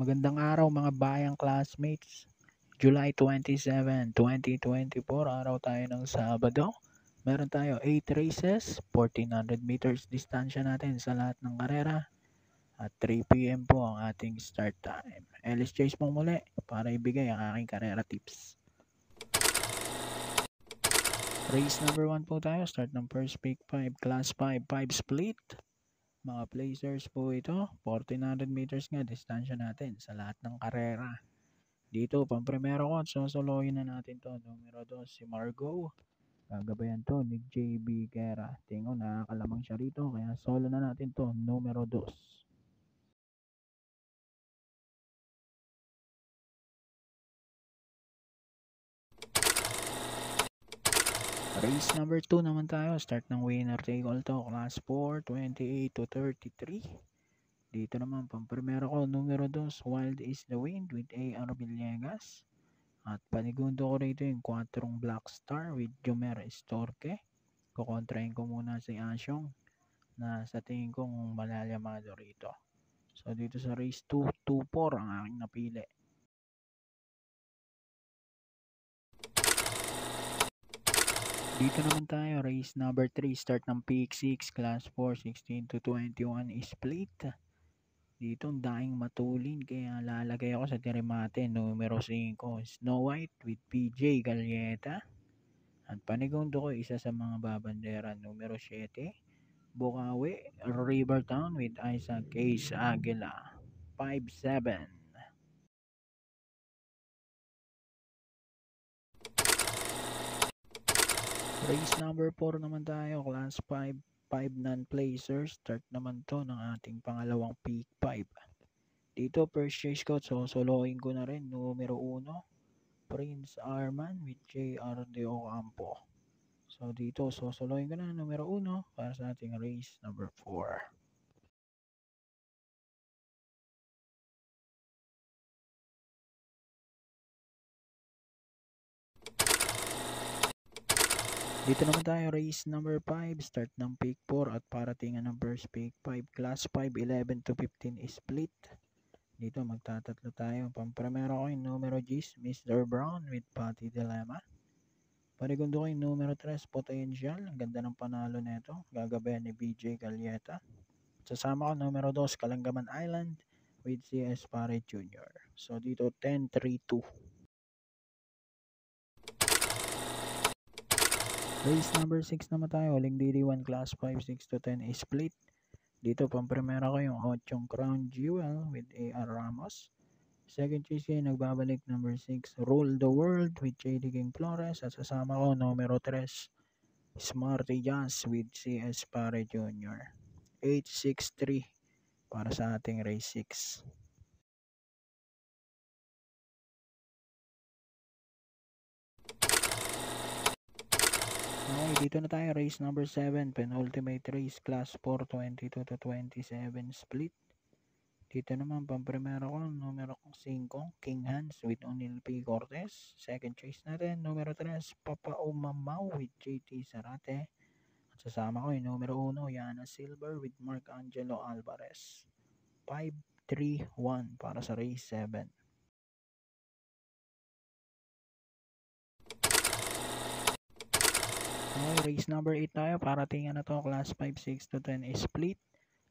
Magandang araw mga bayang classmates. July 27, 2024, araw tayo ng Sabado. Meron tayo 8 races, 1400 meters distansya natin sa lahat ng karera. At 3 p.m. po ang ating start time. Ellis Chase po muli para ibigay ang aking karera tips. Race number 1 po tayo. Start ng first pick 5, class 5, 5 split. Mga placers po ito. 1400 meters nga distansya natin sa lahat ng karera. Dito, pang-primero ko, sosoloyin na natin to. Numero 2, si Margot. Gagabayan to ni JB Guerra. Tingnan, nakakalamang siya rito. Kaya solo na natin to. Numero 2. Race number 2 naman tayo. Start ng winner take all to. Class 4, 28 to 33. Dito naman, pang-primero ko, numero 2, Wild is the Wind with A.R. Villegas. At panigundo ko rito yung 4 Black Star with Jomer Estorque. Kukontrahin ko muna si Asyong na sa tingin kong malalamado rito. So dito sa race 2, 2-4 ang aking napili. Dito naman tayo, race number 3, start ng peak 6, class 4, 16 to 21 split. Dito ang daing matulin kaya lalagay ako sa tirimate numero 5, Snow White with PJ Galieta. At panigundo ko isa sa mga babandera numero 7, Bukawi Rivertown with Isaac Case Aguila. 5-7. Race number 4 naman tayo, class 5, 5 non-placers. Start naman to ng ating pangalawang peak 5. Dito first chase ko, soloin ko na rin numero 1, Prince Arman with JR De Ocampo. So dito soloin ko na numero 1 para sa ating race number 4. Dito naman tayo, race number 5, start ng peak 4 at paratingan ng first peak 5, class 5, 11 to 15 split. Dito magtatatlo tayo. Pang-primero ko yung numero 10, Mr. Brown with Patty Dilemma. Panigundo ko yung numero 3, Potential. Ang ganda ng panalo nito. Gagabayan ni BJ Galieta. Sasama ko numero 2, Kalanggaman Island with CS Pare Jr. So dito 10-3-2. Race number 6 naman tayo. Huling DD1 class 5, 6 to 10 split. Dito pang-primera ko yung 8 Crown Jewel with A.R. Ramos. Second choice ko yung nagbabalik number 6, Rule the World with JD King Flores. At sasama ko numero 3, Smarty Jazz with CS Pare Jr. 8-6-3 para sa ating race 6. Okay, dito na tayo, race number 7, penultimate race, class 4, 22 to 27 split. Dito naman, pang-primero ko, numero 5, King Hans with O'Neal P. Cortez. Second choice natin, numero 3, Papa Umamaw with JT Zarate. At sasama ko yung numero 1, Yana Silver with Mark Angelo Alvarez. 5-3-1 para sa race 7. Okay, race number 8 tayo. Paratingan na to, class 5, 6 to 10 split.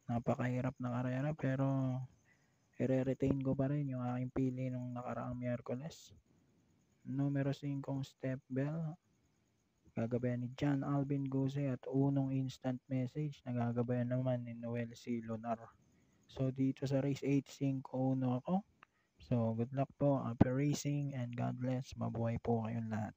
Napakahirap na karera pero i-retain ko pa rin yung aking pili nung nakaraang Miyerkules. Numero 5, Step Bell. Gagabayan ni John Alvin Guse at unong instant message. Nagagabayan naman ni Noel C. Lunar. So dito sa race 8, 5-1 ako. So good luck po, happy racing and God bless. Mabuhay po kayong lahat.